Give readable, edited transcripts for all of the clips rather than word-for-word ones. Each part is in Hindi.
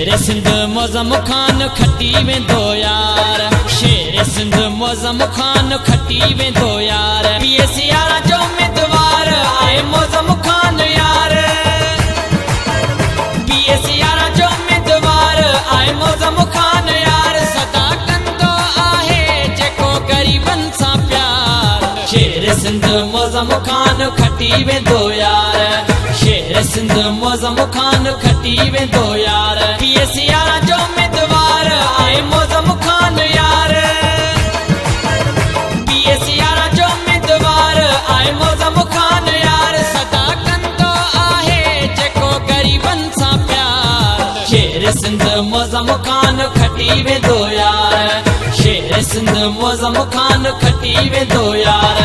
शेर सिंध मौज़म खान खटी वेंदो यार, शेर सिंध मौज़म खान खटी वेंदो यार। पीएस यारा जो उम्मीदवार आए मौज़म खान यार, पीएस यारा जो उम्मीदवार आए मौज़म खान यार। सदा कंदो आहे जेको गरीबन सां प्यार, शेर सिंध मौज़म खान खटी वेंदो यार, शेर सिंध मौज़म खान खटी वेंदो यार। पीएस यारा जो उम्मीदवार आए मौज़म खान यार, पीएस यारा जो उम्मीदवार आए मौज़म खान यार। सदा कंदो आहे जेको गरीबन सां प्यार, शेर सिंध मौज़म खान खटी वेंदो यार, शेर सिंध मौज़म खान खटी वेंदो यार।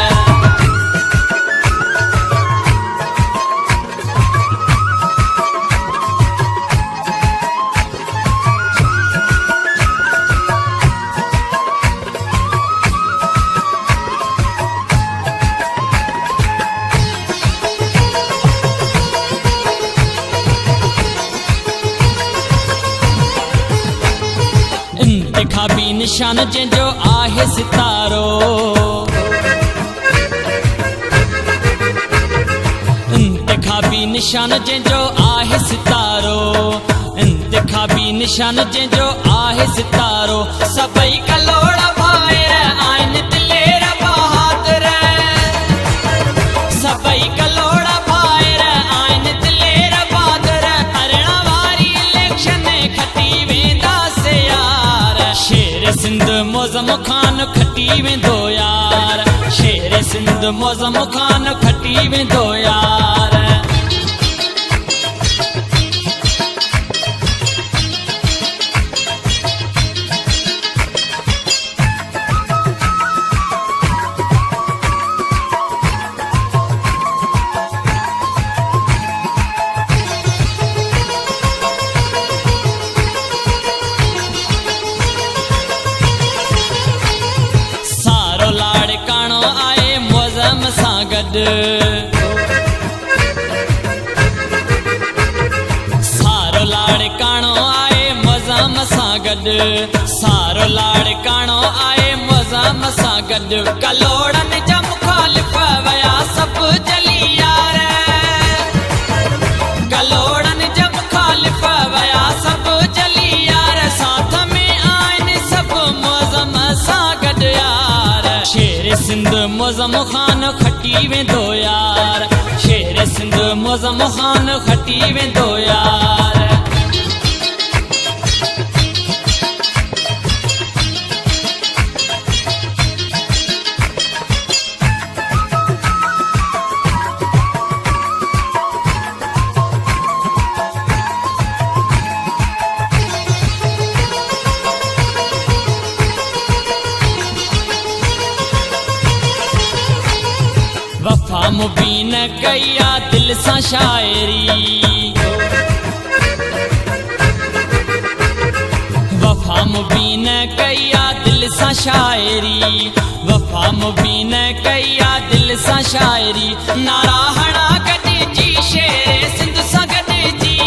इंतिखाबी निशान जंहिंजो आहे सितारो, इंतिखाबी निशान जंहिंजो आहे सितारो, इंतिखाबी निशान जंहिंजो आहे सितारो। सभई कलोड़ भाइर आहिनि दिलेर बहादुर, सभई कलोड़ भाइर आहिनि दिलेर बहादुर। अरिड़हं वारी इलेक्शन खटी वेंदासीं यार, शेर सिंध मौज़म खान खटी वेंदो यार, शेर सिंध मौज़म खान खटी वेंदो यार। सां गॾु सारो लाड़काणो आए मौज़म सां गॾु, सारो लाड़काणो आए मौज़म सां गॾु। कलोड़नि जा मुखालिफ़ वया सभु जली यार, कलोड़नि जा मुखालिफ़ वया सभु जली यार। साथ में आहिनि सभु मौज़म सां गॾु यार, शेर सिंध मौज़म खान खटी वेंदो यार, शेर सिंध मौज़म खान खटी वेंदो यार। वफ़ा मुबीन कया दिल सां शाइरी, वफ़ा मुबीन कया दिल सां शाइरी, वफ़ा मुबीन कया दिल सां शाइरी। नारा हणा गॾिजी शेर सिंध सां गॾिजी,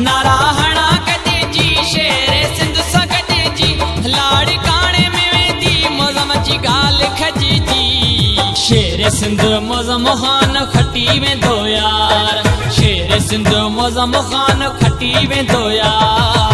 नारा हणा गॾिजी शेर सिंध सां गॾिजी। लाड़काणे में वेंदी मौज़म जी ॻाल्हि खजिजी, शेर सिंध मौज़म खान खटी वेंदो यार, शेर सिंध मौज़म खान खटी वेंदो यार।